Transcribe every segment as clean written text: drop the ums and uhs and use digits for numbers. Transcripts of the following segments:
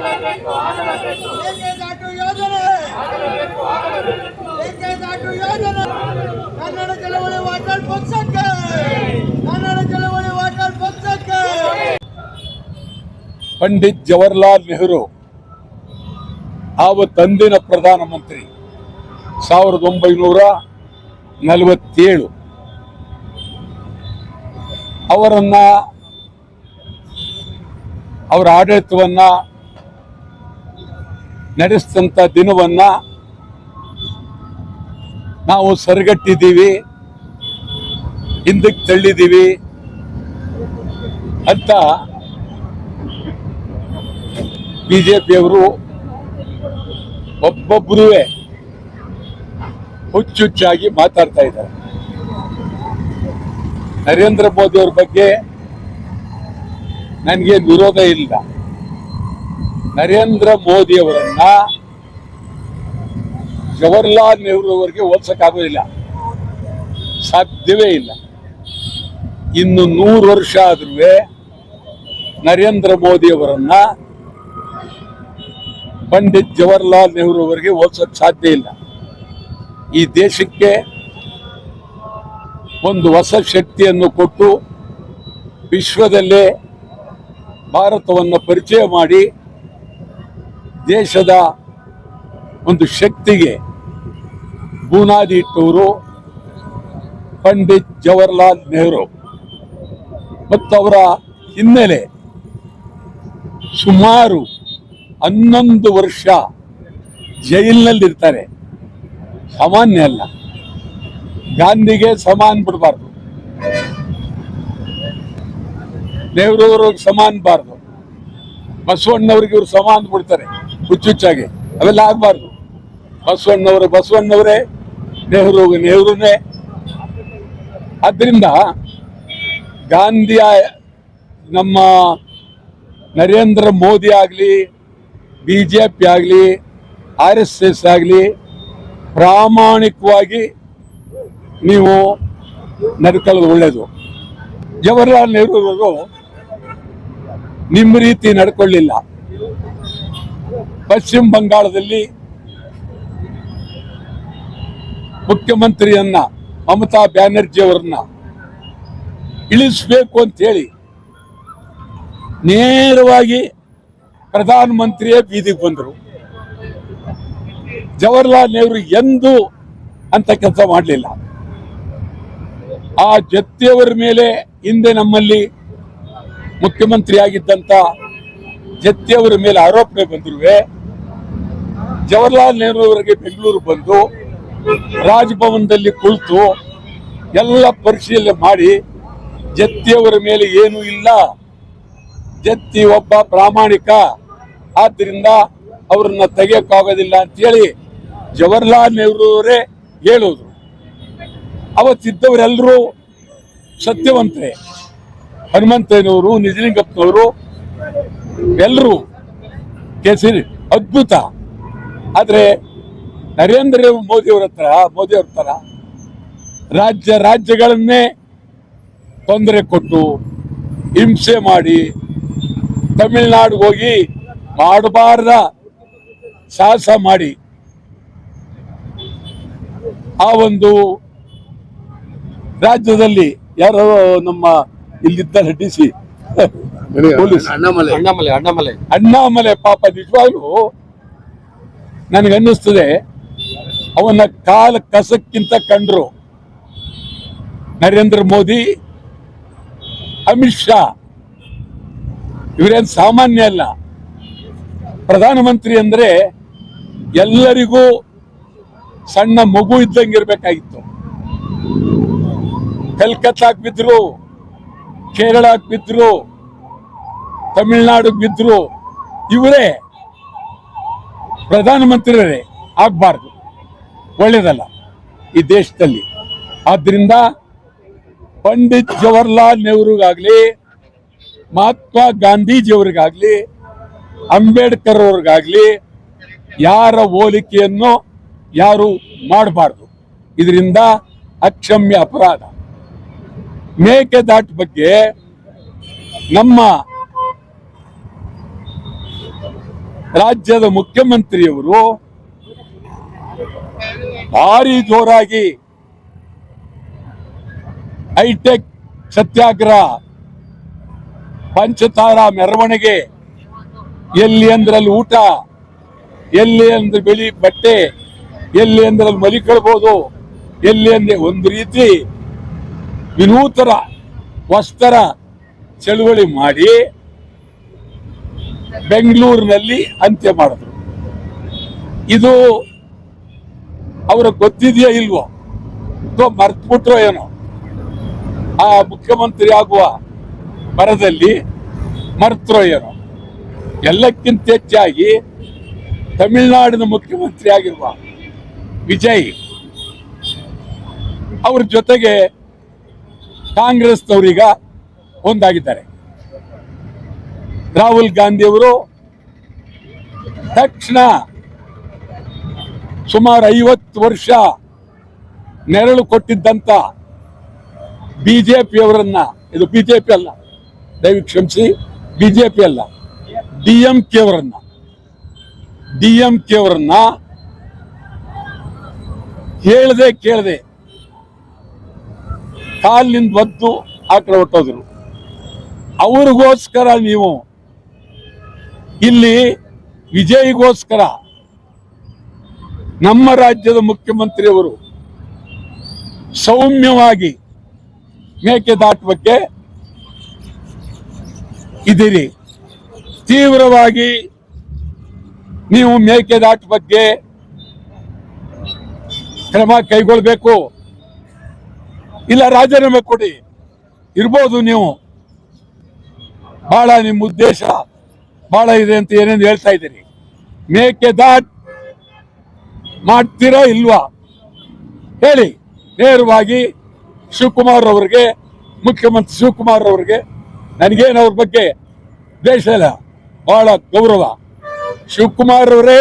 ಮೇಕೆದಾಟು ಯೋಜನೆ ಮೇಕೆದಾಟು ಯೋಜನೆ ಕನ್ನಡ ಚಳವಳಿ ವಾಟರ್ ಪಕ್ಷಕ್ಕೆ ಕನ್ನಡ ಚಳವಳಿ ವಾಟರ್ ಪಕ್ಷಕ್ಕೆ. ಪಂಡಿತ್ ಜವಾಹರ್ಲಾಲ್ ನೆಹರು ತಂದಿನ ಪ್ರಧಾನಮಂತ್ರಿ 1947 ಅವರ ಆಡಳಿತವನ್ನ ನಡೆಸಿದಂಥ ದಿನವನ್ನ ನಾವು ಸರಿಗಟ್ಟಿದ್ದೀವಿ, ಹಿಂದಕ್ಕೆ ತಳ್ಳಿದ್ದೀವಿ ಅಂತ ಬಿಜೆಪಿಯವರು ಒಬ್ಬೊಬ್ಬರೂ ಹುಚ್ಚುಚ್ಚಾಗಿ ಮಾತಾಡ್ತಾ ಇದ್ದಾರೆ. ನರೇಂದ್ರ ಮೋದಿ ಅವ್ರ ಬಗ್ಗೆ ನನಗೆ ವಿರೋಧ ಇಲ್ಲ. ನರೇಂದ್ರ ಮೋದಿ ಅವರನ್ನ ಜವಾಹರ್ಲಾಲ್ ನೆಹರು ಅವರಿಗೆ ಹೋಲಿಸಕ್ಕಾಗೋದಿಲ್ಲ, ಸಾಧ್ಯವೇ ಇಲ್ಲ. ಇನ್ನು 100 ವರ್ಷ ಆದ್ರೂ ನರೇಂದ್ರ ಮೋದಿ ಅವರನ್ನ ಪಂಡಿತ್ ಜವಾಹರ್ಲಾಲ್ ನೆಹರು ಅವರಿಗೆ ಹೋಲಿಸೋಕೆ ಸಾಧ್ಯ ಇಲ್ಲ. ಈ ದೇಶಕ್ಕೆ ಒಂದು ಹೊಸ ಶಕ್ತಿಯನ್ನು ಕೊಟ್ಟು ವಿಶ್ವದಲ್ಲೇ ಭಾರತವನ್ನು ಪರಿಚಯ ಮಾಡಿ ದೇಶದ ಒಂದು ಶಕ್ತಿಗೆ ಬುನಾದಿ ಇಟ್ಟವರು ಪಂಡಿತ್ ಜವಾಹರ್ಲಾಲ್ ನೆಹರು. ಮತ್ತು ಅವರ ಹಿನ್ನೆಲೆ ಸುಮಾರು 11 ವರ್ಷ ಜೈಲಿನಲ್ಲಿರ್ತಾರೆ. ಸಾಮಾನ್ಯ ಅಲ್ಲ. ಗಾಂಧಿಗೆ ಸಮಾನ ಬಿಡಬಾರ್ದು, ನೆಹರು ಅವ್ರಿಗೆ ಸಮಾನ ಬಾರ್ದು, ಬಸವಣ್ಣವ್ರಿಗೆ ಇವ್ರು ಸಮಾನ ಬಿಡ್ತಾರೆ ಹುಚ್ಚುಚ್ಚಾಗಿ. ಅವೆಲ್ಲ ಆಗ್ಬಾರ್ದು. ಬಸವಣ್ಣವರೇ, ನೆಹರುನೇ. ಆದ್ರಿಂದ ಗಾಂಧಿಯ ನಮ್ಮ ನರೇಂದ್ರ ಮೋದಿ ಆಗಲಿ, ಬಿಜೆಪಿ ಆಗಲಿ, RSS ಆಗಲಿ ಪ್ರಾಮಾಣಿಕವಾಗಿ ನೀವು ನಡ್ಕೊಳ್ಳೋದು ಒಳ್ಳೇದು. ಜವಾಹರ್ಲಾಲ್ ನೆಹರು ಅವರು ನಿಮ್ಮ ರೀತಿ ನಡ್ಕೊಳ್ಳಿಲ್ಲ. ಪಶ್ಚಿಮ ಬಂಗಾಳದಲ್ಲಿ ಮುಖ್ಯಮಂತ್ರಿಯನ್ನ ಮಮತಾ ಬ್ಯಾನರ್ಜಿ ಅವರನ್ನ ಇಳಿಸಬೇಕು ಅಂತ ಹೇಳಿ ನೇರವಾಗಿ ಪ್ರಧಾನಮಂತ್ರಿಯೇ ಬೀದಿಗೆ ಬಂದರು. ಜವಾಹರ್ಲಾಲ್ ನೆಹರು ಎಂದೂ ಅಂತ ಕೆಲಸ ಮಾಡಲಿಲ್ಲ. ಆ ಜತ್ತಿಯವರ ಮೇಲೆ ಹಿಂದೆ ನಮ್ಮಲ್ಲಿ ಮುಖ್ಯಮಂತ್ರಿ ಆಗಿದ್ದಂತ ಜತ್ತಿಯವರ ಮೇಲೆ ಆರೋಪಣೆ ಬಂದ್ರು. ಜವಾಹರ್ಲಾಲ್ ನೆಹರು ಅವರಿಗೆ ಬೆಂಗಳೂರು ಬಂದು ರಾಜಭವನದಲ್ಲಿ ಕುಳಿತು ಎಲ್ಲ ಪರಿಶೀಲನೆ ಮಾಡಿ ಜತ್ತಿಯವರ ಮೇಲೆ ಏನೂ ಇಲ್ಲ, ಜತ್ತಿ ಒಬ್ಬ ಪ್ರಾಮಾಣಿಕ, ಆದ್ದರಿಂದ ಅವ್ರನ್ನ ತೆಗೆಯಕ್ಕಾಗೋದಿಲ್ಲ ಅಂತೇಳಿ ಜವಾಹರ್ಲಾಲ್ ನೆಹರು ಅವರೇ ಹೇಳೋದು. ಅವತ್ತಿದ್ದವರೆಲ್ಲರೂ ಸತ್ಯವಂತರೇ. ಹನುಮಂತಯ್ಯನವರು, ನಿಜಲಿಂಗಪ್ಪನವರು ಎಲ್ಲರೂ ಕೇಸರಿ ಅದ್ಭುತ. ಆದರೆ ನರೇಂದ್ರ ಮೋದಿ ಅವ್ರ ತರ ರಾಜ್ಯಗಳನ್ನೇ ತೊಂದರೆ ಕೊಟ್ಟು ಹಿಂಸೆ ಮಾಡಿ ತಮಿಳುನಾಡಿಗೆ ಹೋಗಿ ಮಾಡಬಾರ್ದ ಸಾಹಸ ಮಾಡಿ ಆ ಒಂದು ರಾಜ್ಯದಲ್ಲಿ ಯಾರೋ ನಮ್ಮ ಇಲ್ಲಿದ್ದ ಡಿಸಿ ಅಣ್ಣಾಮಲೆ ಪಾಪ ನಿಜವಾಗ್ಲೂ ನನಗನ್ನಿಸ್ತದೆ ಅವನ ಕಾಲ ಕಸಕ್ಕಿಂತ ಕಂಡ್ರು ನರೇಂದ್ರ ಮೋದಿ, ಅಮಿತ್ ಶಾ ಇವರೇನು ಸಾಮಾನ್ಯ ಅಲ್ಲ. ಪ್ರಧಾನಮಂತ್ರಿ ಅಂದ್ರೆ ಎಲ್ಲರಿಗೂ ಸಣ್ಣ ಮಗು ಇದ್ದಂಗಿರ್ಬೇಕಾಗಿತ್ತು. ಕಲ್ಕತ್ತಾಕ್ ಬಿದ್ರು, ಕೇರಳಕ್ಕೆ ಬಿದ್ರು, ತಮಿಳುನಾಡಿಗೆ ಬಿದ್ರು, ಇವರೇ ಪ್ರಧಾನಮಂತ್ರಿಯರೇ ಆಗ್ಬಾರ್ದು, ಒಳ್ಳೇದಲ್ಲ ಈ ದೇಶದಲ್ಲಿ. ಆದ್ರಿಂದ ಪಂಡಿತ್ ಜವಾಹರ್ಲಾಲ್ ನೆಹರುಗಾಗ್ಲಿ, ಮಹಾತ್ಮ ಗಾಂಧೀಜಿಯವರಿಗಾಗ್ಲಿ, ಅಂಬೇಡ್ಕರ್ ಅವ್ರಿಗಾಗ್ಲಿ ಯಾರ ಹೋಲಿಕೆಯನ್ನು ಯಾರು ಮಾಡಬಾರ್ದು. ಇದರಿಂದ ಅಕ್ಷಮ್ಯ ಅಪರಾಧ. ಮೇಕೆದಾಟು ಬಗ್ಗೆ ನಮ್ಮ ರಾಜ್ಯದ ಮುಖ್ಯಮಂತ್ರಿಯವರು ಭಾರಿ ಜೋರಾಗಿ ಹೈಟೆಕ್ ಸತ್ಯಾಗ್ರಹ, ಪಂಚತಾರ ಮೆರವಣಿಗೆ, ಎಲ್ಲಿ ಅಂದ್ರಲ್ಲಿ ಊಟ, ಎಲ್ಲಿ ಅಂದ್ರೆ ಬಿಳಿ ಬಟ್ಟೆ, ಎಲ್ಲಿ ಅಂದ್ರಲ್ಲಿ ಮಲಿಕೊಳ್ಬಹುದು, ಎಲ್ಲಿ ಅಂದ್ರೆ ಒಂದು ರೀತಿ ವಿನೂತನ ವಸ್ತ್ರ ಚಳುವಳಿ ಮಾಡಿ ಬೆಂಗಳೂರಿನಲ್ಲಿ ಅಂತ್ಯ ಮಾಡಿದ್ರು. ಇದು ಅವ್ರಿಗೆ ಗೊತ್ತಿದೆಯೋ ಇಲ್ವೋ ಅಥವಾ ಮರ್ತ್ಬಿಟ್ರೋ ಏನೋ, ಆ ಮುಖ್ಯಮಂತ್ರಿ ಆಗುವ ಬರದಲ್ಲಿ ಮರ್ತರೋ ಏನೋ. ಎಲ್ಲಕ್ಕಿಂತ ಹೆಚ್ಚಾಗಿ ತಮಿಳುನಾಡಿನ ಮುಖ್ಯಮಂತ್ರಿ ಆಗಿರುವ ವಿಜಯ್ ಅವ್ರ ಜೊತೆಗೆ ಕಾಂಗ್ರೆಸ್ನವರೀಗ ಒಂದಾಗಿದ್ದಾರೆ. ರಾಹುಲ್ ಗಾಂಧಿ ಅವರು ತಕ್ಷಣ ಸುಮಾರು 50 ವರ್ಷ ನೆರಳು ಕೊಟ್ಟಿದ್ದಂತ ಬಿಜೆಪಿಯವರನ್ನ, ಇದು ಬಿಜೆಪಿ ಅಲ್ಲ, ದಯವಿಟ್ಟು ಕ್ಷಮಿಸಿ, ಬಿಜೆಪಿ ಅಲ್ಲ, ಡಿಎಂಕೆ ಅವರನ್ನ ಹೇಳ್ದೆ ಕೇಳದೆ ಕಾಲಿನಿಂದ ಒದ್ದು ಆ ಕಡೆ ಹೊಟ್ಟೋದ್ರು. ಅವ್ರಿಗೋಸ್ಕರ ನೀವು ಇಲ್ಲಿ ವಿಜಯ್ಗೋಸ್ಕರ ನಮ್ಮ ರಾಜ್ಯದ ಮುಖ್ಯಮಂತ್ರಿಯವರು ಸೌಮ್ಯವಾಗಿ ಮೇಕೆದಾಟು ಬಗ್ಗೆ ಇದ್ದೀರಿ. ತೀವ್ರವಾಗಿ ನೀವು ಮೇಕೆದಾಟು ಬಗ್ಗೆ ಕ್ರಮ ಕೈಗೊಳ್ಬೇಕು, ಇಲ್ಲ ರಾಜೀನಾಮೆ ಕೊಡಿ ಇರ್ಬೋದು. ನೀವು ಬಹಳ ನಿಮ್ಮ ಉದ್ದೇಶ ಬಹಳ ಇದೆ ಅಂತ ಏನೇನು ಹೇಳ್ತಾ ಇದ್ದೀರಿ. ಮೇಕೆದಾಟು ಮಾಡ್ತೀರಾ ಇಲ್ವಾ ಹೇಳಿ ನೇರವಾಗಿ. ಶಿವಕುಮಾರ್ ಅವರಿಗೆ, ಮುಖ್ಯಮಂತ್ರಿ ಶಿವಕುಮಾರ್ ಅವರಿಗೆ ನನಗೇನು ಅವ್ರ ಬಗ್ಗೆ ದ್ವೇಷ ಇಲ್ಲ, ಬಹಳ ಗೌರವ. ಶಿವಕುಮಾರ್ ಅವರೇ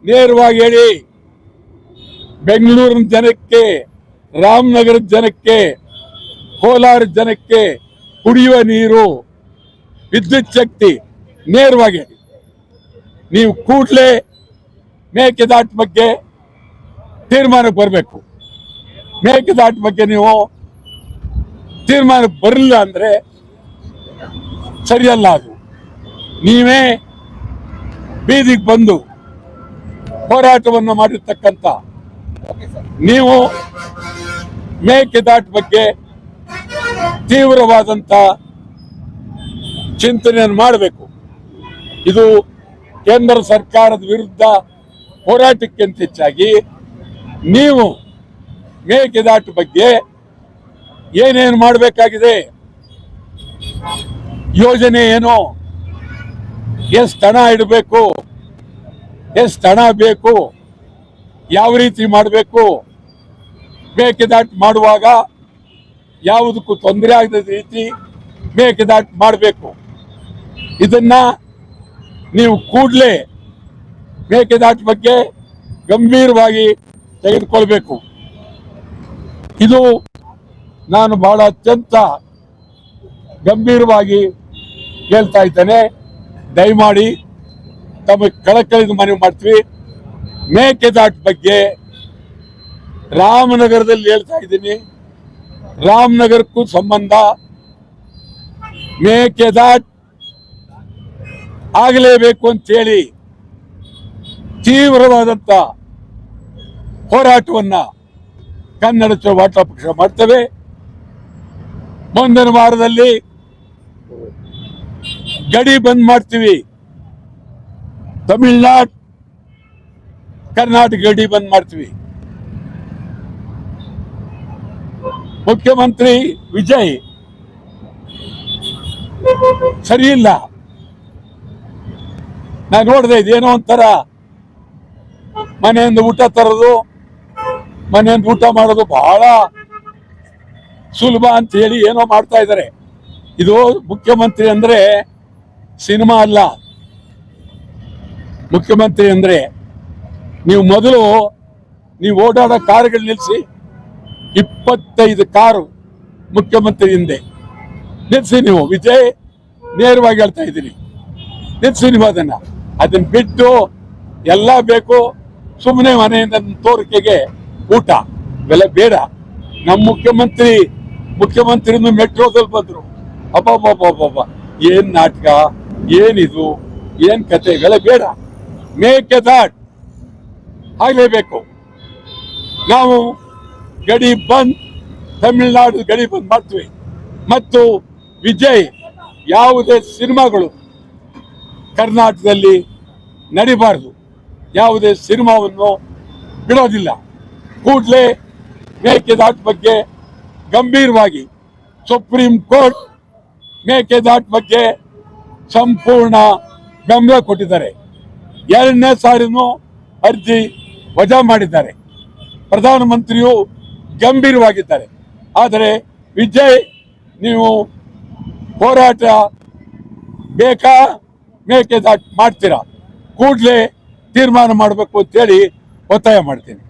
ನೇರವಾಗಿ ಹೇಳಿ, ಬೆಂಗಳೂರಿನ ಜನಕ್ಕೆ, ರಾಮನಗರದ ಜನಕ್ಕೆ, ಕೋಲಾರ ಜನಕ್ಕೆ ಕುಡಿಯುವ ನೀರು, ವಿದ್ಯುತ್ ಶಕ್ತಿ ನೇರವಾಗಿ ಹೇಳಿ. ನೀವು ಕೂಡಲೇ ಮೇಕೆದಾಟು ಬಗ್ಗೆ ತೀರ್ಮಾನಕ್ಕೆ ಬರಬೇಕು. ಮೇಕೆದಾಟು ಬಗ್ಗೆ ನೀವು ತೀರ್ಮಾನಕ್ಕೆ ಬರಲಿಲ್ಲ ಅಂದ್ರೆ ಸರಿಯಲ್ಲ. ಅದು ನೀವೇ ಬೀದಿಗೆ ಬಂದು ಹೋರಾಟವನ್ನು ಮಾಡಿರ್ತಕ್ಕಂಥ ನೀವು ಮೇಕೆದಾಟು ಬಗ್ಗೆ ತೀವ್ರವಾದಂತ ಚಿಂತನೆಯನ್ನು ಮಾಡಬೇಕು. ಇದು ಕೇಂದ್ರ ಸರ್ಕಾರದ ವಿರುದ್ಧ ಹೋರಾಟಕ್ಕಿಂತ ಹೆಚ್ಚಾಗಿ ನೀವು ಮೇಕೆದಾಟು ಬಗ್ಗೆ ಏನೇನು ಮಾಡಬೇಕಾಗಿದೆ, ಯೋಜನೆ ಏನು, ಎಷ್ಟು ಹಣ ಇಡಬೇಕು, ಎಷ್ಟು ಹಣ ಬೇಕು, ಯಾವ ರೀತಿ ಮಾಡಬೇಕು, ಮೇಕೆದಾಟು ಮಾಡುವಾಗ ಯಾವುದಕ್ಕೂ ತೊಂದರೆ ಆಗದ ರೀತಿ ಮೇಕೆದಾಟು ಮಾಡಬೇಕು. ಇದನ್ನ ನೀವು ಕೂಡಲೇ ಮೇಕೆದಾಟು ಬಗ್ಗೆ ಗಂಭೀರವಾಗಿ ತೆಗೆದುಕೊಳ್ಬೇಕು. ಇದು ನಾನು ಬಹಳ ಅತ್ಯಂತ ಗಂಭೀರವಾಗಿ ಹೇಳ್ತಾ ಇದ್ದೇನೆ. ದಯಮಾಡಿ ತಮಗೆ ಕಳಕಳಿದ ಮನವಿ ಮಾಡ್ತೀವಿ. ಮೇಕೆದಾಟು ಬಗ್ಗೆ ರಾಮನಗರದಲ್ಲಿ ಹೇಳ್ತಾ ಇದ್ದೀನಿ, ರಾಮನಗರಕ್ಕೂ ಸಂಬಂಧ, ಮೇಕೆದಾಟು ಆಗಲೇಬೇಕು ಅಂತೇಳಿ ತೀವ್ರವಾದಂತ ಹೋರಾಟವನ್ನ ಕನ್ನಡ ಚಳವಳಿ ಪಕ್ಷ ಮಾಡ್ತೇವೆ. ಮುಂದಿನ ವಾರದಲ್ಲಿ ಗಡಿ ಬಂದ್ ಮಾಡ್ತೀವಿ. ತಮಿಳುನಾಡು ಕರ್ನಾಟಕ ಗಡಿ ಬಂದ್ ಮಾಡ್ತೀವಿ. ಮುಖ್ಯಮಂತ್ರಿ ವಿಜಯ್ ಸರಿ ಇಲ್ಲ. ನಾನು ನೋಡಿದೆ, ಇದೇನೋ ಒಂಥರ ಮನೆಯಿಂದ ಊಟ ತರೋದು, ಮನೆಯಿಂದ ಊಟ ಮಾಡೋದು ಬಹಳ ಸುಲಭ ಅಂತ ಹೇಳಿ ಏನೋ ಮಾಡ್ತಾ ಇದ್ದಾರೆ. ಇದು ಮುಖ್ಯಮಂತ್ರಿ ಅಂದ್ರೆ ಸಿನಿಮಾ ಅಲ್ಲ. ಮುಖ್ಯಮಂತ್ರಿ ಅಂದ್ರೆ ನೀವು ಮೊದಲು ನೀವು ಓಡಾಡೋ ಕಾರುಗಳು ನಿಲ್ಲಿಸಿ, 25 ಕಾರು ಮುಖ್ಯಮಂತ್ರಿ ಹಿಂದೆ ನಿಲ್ಲಿಸಿ. ನೀವು ವಿಜಯ್ ನೇರವಾಗಿ ಹೇಳ್ತಾ ಇದ್ದೀನಿ, ನಿಲ್ಲಿಸಿ ನೀವು ಅದನ್ನ. ಅದನ್ನ ಬಿಟ್ಟು ಎಲ್ಲ ಬೇಕು, ಸುಮ್ಮನೆ ಮನೆಯಿಂದ ತೋರಿಕೆಗೆ ಊಟ ಇವೆಲ್ಲ ಬೇಡ. ನಮ್ಮ ಮುಖ್ಯಮಂತ್ರಿನೂ ಮೆಟ್ರೋದಲ್ಲಿ ಬಂದ್ರು. ಅಬ್ಬಬ್ಬಬ್ಬಬ್ಬ, ಏನ್ ನಾಟಕ, ಏನಿದು, ಏನ್ ಕತೆ, ಇವೆಲ್ಲ ಬೇಡ. ಮೇಕ್ ಎ ದಾಟ್ ಆಗ್ಲೇಬೇಕು. ನಾವು ಗಡಿ ಬಂದ್, ತಮಿಳುನಾಡು ಗಡಿ ಬಂದ್ ಮಾಡ್ತೀವಿ. ಮತ್ತು ವಿಜಯ್ ಯಾವುದೇ ಸಿನಿಮಾಗಳು ಕರ್ನಾಟಕದಲ್ಲಿ ನಡಿಬಾರದು, ಯಾವುದೇ ಸಿನಿಮಾವನ್ನು ಬಿಡೋದಿಲ್ಲ. ಕೂಡಲೇ ಮೇಕೆದಾಟು ಬಗ್ಗೆ ಗಂಭೀರವಾಗಿ ಸುಪ್ರೀಂ ಕೋರ್ಟ್ ಮೇಕೆದಾಟು ಬಗ್ಗೆ ಸಂಪೂರ್ಣ ಗಮನ ಕೊಟ್ಟಿದ್ದಾರೆ. 2ನೇ ಸಾರಿನೂ ಅರ್ಜಿ ವಜಾ ಮಾಡಿದ್ದಾರೆ. ಪ್ರಧಾನಮಂತ್ರಿಯು ಗಂಭೀರವಾಗಿದ್ದಾರೆ. ಆದರೆ ವಿಜಯ್, ನೀವು ಹೋರಾಟ ಬೇಕಾ, ಮೇಕೆದಾಟು ಮಾಡ್ತೀರಾ, ಕೂಡಲೇ ತೀರ್ಮಾನ ಮಾಡಬೇಕು ಅಂತೇಳಿ ಒತ್ತಾಯ ಮಾಡ್ತೀನಿ.